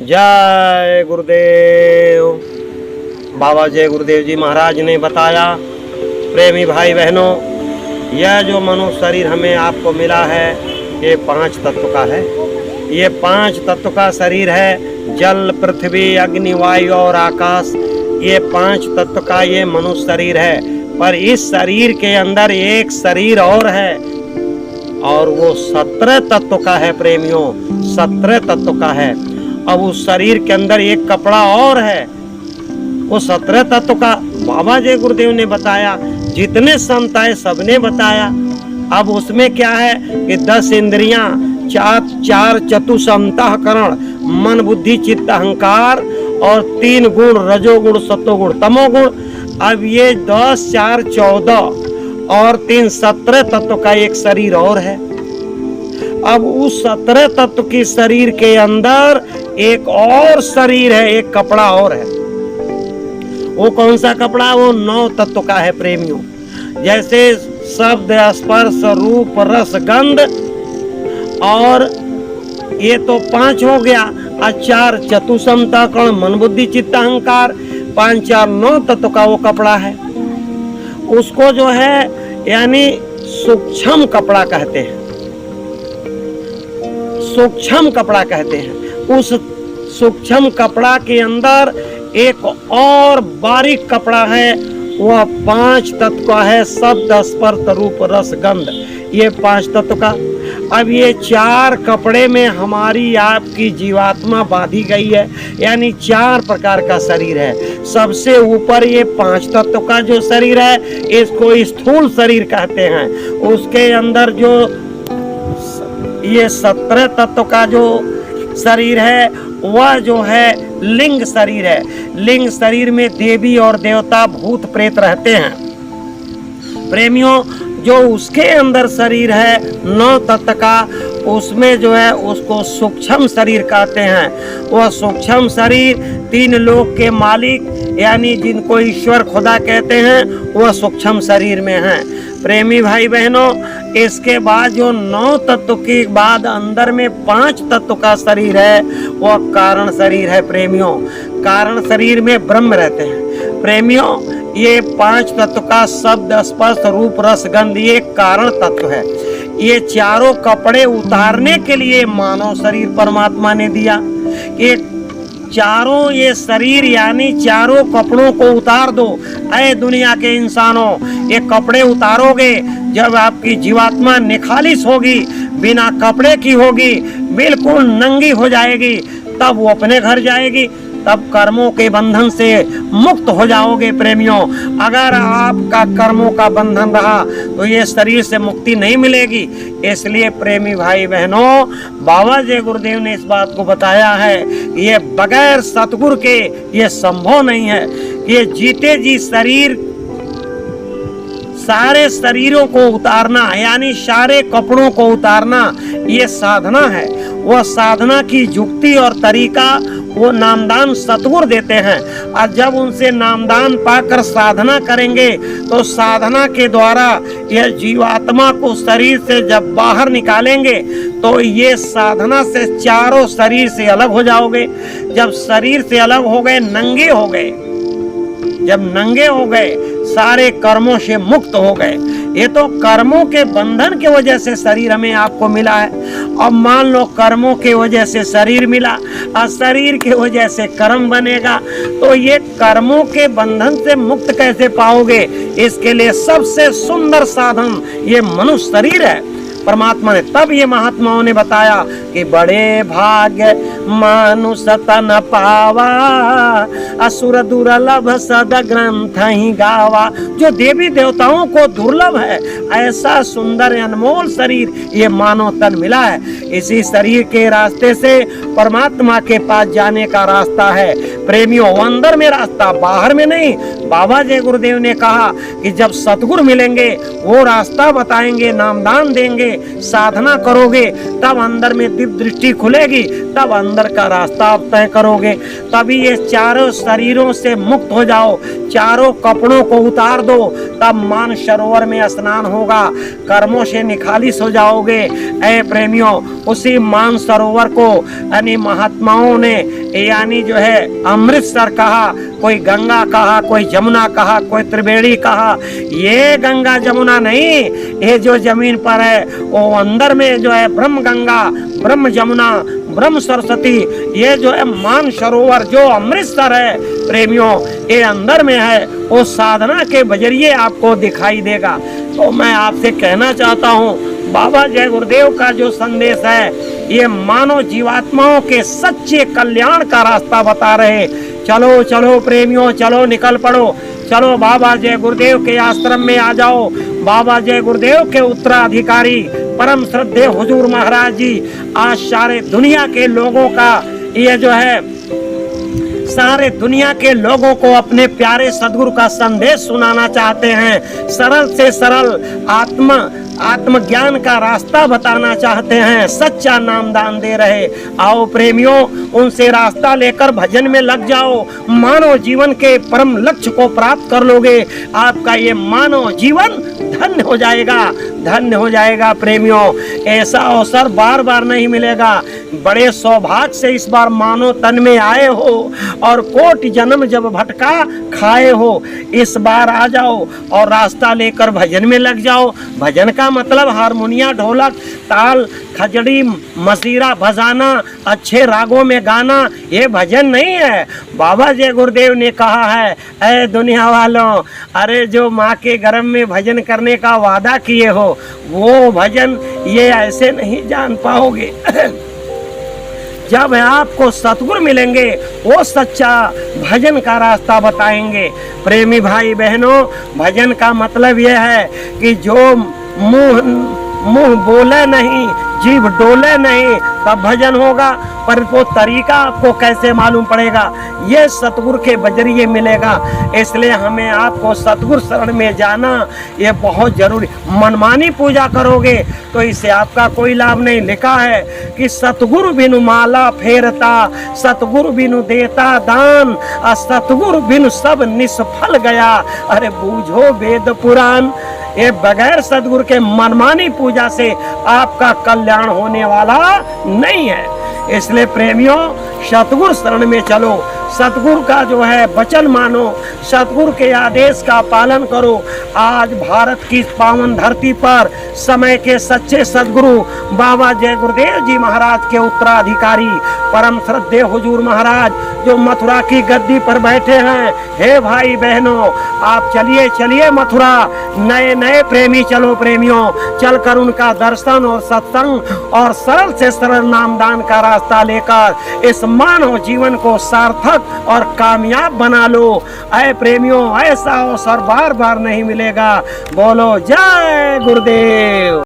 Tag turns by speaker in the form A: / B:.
A: जय गुरुदेव। बाबा जय गुरुदेव जी महाराज ने बताया, प्रेमी भाई बहनों, यह जो मनुष्य शरीर हमें आपको मिला है ये 5 तत्व का है। ये 5 तत्व का शरीर है। जल, पृथ्वी, अग्नि, वायु और आकाश, ये 5 तत्व का ये मनुष्य शरीर है। पर इस शरीर के अंदर एक शरीर और है और वो 17 तत्व का है प्रेमियों, 17 तत्व का है। अब उस शरीर के अंदर एक कपड़ा और है, वो 17 तत्व का बाबा जय गुरुदेव ने बताया। जितने संत आए सबने बताया। अब उसमें क्या है कि 10 इंद्रियां, 4 चतुसंतःकरण, मन, बुद्धि, चित्त, अहंकार और 3 गुण, रजोगुण, सत्वगुण, तमोगुण। अब ये 10, 4, 14 और 3 17 तत्व का एक शरीर और है। अब उस 17 तत्व की शरीर के अंदर एक और शरीर है, एक कपड़ा और है। वो कौन सा कपड़ा? वो 9 तत्व का है प्रेमियों। जैसे शब्द, स्पर्श, रूप, रस, गंध और ये तो 5 हो गया। 4 चतुसंतःकरण, मन, बुद्धि, चित्त, अहंकार, 5, 4, 9 तत्व का वो कपड़ा है। उसको जो है यानी सूक्ष्म कपड़ा कहते हैं, सूक्ष्म कपड़ा कहते हैं। उस सूक्ष्म कपड़ा के अंदर एक और बारीक कपड़ा है, वह 5 तत्व का है। शब्द, स्पर्श, रूप, रस, गंध, ये 5 तत्व का। अब ये 4 कपड़े में हमारी आपकी जीवात्मा बांधी गई है, यानी 4 प्रकार का शरीर है। सबसे ऊपर ये 5 तत्व का जो शरीर है, इसको स्थूल शरीर कहते हैं। उसके अंदर जो ये 17 तत्व का जो शरीर है वह जो है लिंग शरीर है। लिंग शरीर में देवी और देवता, भूत, प्रेत रहते हैं प्रेमियों। जो उसके अंदर शरीर है 9 तत्व का, उसमें जो है उसको सूक्ष्म शरीर कहते हैं। वह सूक्ष्म शरीर 3 लोक के मालिक यानी जिनको ईश्वर खुदा कहते हैं, वह सूक्ष्म शरीर में है प्रेमी भाई बहनों। इसके बाद जो 9 तत्व के बाद अंदर में 5 तत्व का शरीर है, वह कारण शरीर है प्रेमियों। कारण शरीर में ब्रह्म रहते हैं प्रेमियों। ये 5 तत्व का शब्द, स्पर्श, रूप, रस, गंध, ये कारण तत्व है। ये चारों कपड़े उतारने के लिए मानव शरीर परमात्मा ने दिया। ये चारों ये शरीर यानी चारों कपड़ों को उतार दो। ऐ दुनिया के इंसानों, ये कपड़े उतारोगे, जब आपकी जीवात्मा निखालिस होगी, बिना कपड़े की होगी, बिल्कुल नंगी हो जाएगी, तब वो अपने घर जाएगी, तब कर्मों के बंधन से मुक्त हो जाओगे प्रेमियों। अगर आपका कर्मों का बंधन रहा तो ये शरीर से मुक्ति नहीं मिलेगी। इसलिए प्रेमी भाई बहनों, बाबा जय गुरुदेव ने इस बात को बताया है, ये बगैर सतगुरु के ये संभव नहीं है। ये जीते जी शरीर, सारे शरीरों को उतारना यानी सारे कपड़ों को उतारना, ये साधना है। वह साधना की युक्ति और तरीका वो नामदान सतगुरु देते हैं। और जब उनसे नामदान पाकर साधना करेंगे तो साधना के द्वारा यह जीवात्मा को शरीर से जब बाहर निकालेंगे तो ये साधना से चारों शरीर से अलग हो जाओगे। जब शरीर से अलग हो गए, नंगे हो गए, जब नंगे हो गए, सारे कर्मों से मुक्त हो गए। ये तो कर्मों के बंधन के वजह से शरीर हमें आपको मिला है। अब मान लो कर्मों के वजह से शरीर मिला और शरीर के वजह से कर्म बनेगा, तो ये कर्मों के बंधन से मुक्त कैसे पाओगे? इसके लिए सबसे सुंदर साधन ये मनुष्य शरीर है परमात्मा ने। तब ये महात्माओं ने बताया कि बड़े भाग्य मनुष्य तन पावा, असुर दुर्लभ सद ग्रंथ ही गावा। जो देवी देवताओं को दुर्लभ है, ऐसा सुंदर अनमोल शरीर ये मानव तन मिला है। इसी शरीर के रास्ते से परमात्मा के पास जाने का रास्ता है प्रेमियों। अंदर में रास्ता, बाहर में नहीं। बाबा जय गुरुदेव ने कहा कि जब सतगुरु मिलेंगे वो रास्ता बताएंगे, नामदान देंगे, साधना करोगे, तब अंदर में दिव्य दृष्टि खुलेगी, तब अंदर का रास्ता आप तय करोगे। तभी ये चारों शरीरों से मुक्त हो जाओ, चारों कपड़ों को उतार दो, तब मान सरोवर में स्नान होगा, कर्मों से निखालिस हो जाओगे। ऐ प्रेमियों, उसी मान सरोवर को यानी महात्माओं ने यानी जो है अमृतसर कहा, कोई गंगा कहा, कोई जमुना कहा, कोई त्रिवेणी कहा। ये गंगा जमुना नहीं, ये जो जमीन पर है वो अंदर में जो है ब्रह्म गंगा, ब्रह्म जमुना, ब्रह्म सरस्वती, ये जो है मान सरोवर जो अमृतसर है प्रेमियों, ये अंदर में है, वो साधना के बजरिए आपको दिखाई देगा। तो मैं आपसे कहना चाहता हूँ, बाबा जय गुरुदेव का जो संदेश है ये मानव जीवात्माओं के सच्चे कल्याण का रास्ता बता रहे। चलो चलो प्रेमियों, चलो निकल पड़ो, चलो बाबा जय गुरुदेव के आश्रम में आ जाओ। बाबा जय गुरुदेव के उत्तराधिकारी परम श्रद्धेय हुजूर महाराज जी आज सारे दुनिया के लोगों का ये जो है सारे दुनिया के लोगों को अपने प्यारे सदगुरु का संदेश सुनाना चाहते हैं। सरल से सरल आत्मज्ञान का रास्ता बताना चाहते हैं, सच्चा नामदान दे रहे। आओ प्रेमियों, उनसे रास्ता लेकर भजन में लग जाओ, मानव जीवन के परम लक्ष्य को प्राप्त कर लोगे। आपका ये मानव जीवन धन्य हो जाएगा, धन्य हो जाएगा प्रेमियों। ऐसा अवसर बार बार नहीं मिलेगा। बड़े सौभाग्य से इस बार मानव तन में आए हो और कोटि जन्म जब भटका खाए हो, इस बार आ जाओ और रास्ता लेकर भजन में लग जाओ। भजन का मतलब हारमोनिया, ढोलक, ताल, खजड़ी, मसीरा बजाना, अच्छे रागों में गाना, ये भजन नहीं है। बाबा जय गुरुदेव ने कहा है, ऐ दुनिया वालों, अरे जो माँ के गर्भ में भजन करने का वादा किए हो वो भजन ये ऐसे नहीं जान पाओगे। जब आपको सतगुरु मिलेंगे वो सच्चा भजन का रास्ता बताएंगे। प्रेमी भाई बहनों, भजन का मतलब यह है कि जो मुंह बोले नहीं, जीभ डोले नहीं, तब भजन होगा। पर वो तरीका आपको कैसे मालूम पड़ेगा? ये सतगुरु के बजरिए मिलेगा। इसलिए हमें आपको सतगुरु शरण में जाना ये बहुत जरूरी। मनमानी पूजा करोगे तो इससे आपका कोई लाभ नहीं। लिखा है कि सतगुरु बिनु माला फेरता, सतगुरु बिनु देता दान, सतगुरु बिनु सब निष्फल गया। अरे बूझो वेद पुराण, ये बगैर सदगुरु के मनमानी पूजा से आपका कल्याण होने वाला नहीं है। इसलिए प्रेमियों, सतगुरु शरण में चलो, सतगुरु का जो है वचन मानो, सतगुरु के आदेश का पालन करो। आज भारत की पावन धरती पर समय के सच्चे सदगुरु बाबा जय गुरुदेव जी महाराज के उत्तराधिकारी परम श्रद्धेय हुजूर महाराज जो मथुरा की गद्दी पर बैठे हैं। हे भाई बहनों, आप चलिए चलिए मथुरा, नए नए प्रेमी चलो प्रेमियों, चलकर उनका दर्शन और सत्संग और सरल से सरल नामदान का रास्ता लेकर इस मानव जीवन को सार्थक और कामयाब बना लो। ऐ प्रेमियों, ऐसा अवसर बार बार नहीं मिलेगा। बोलो जय गुरुदेव।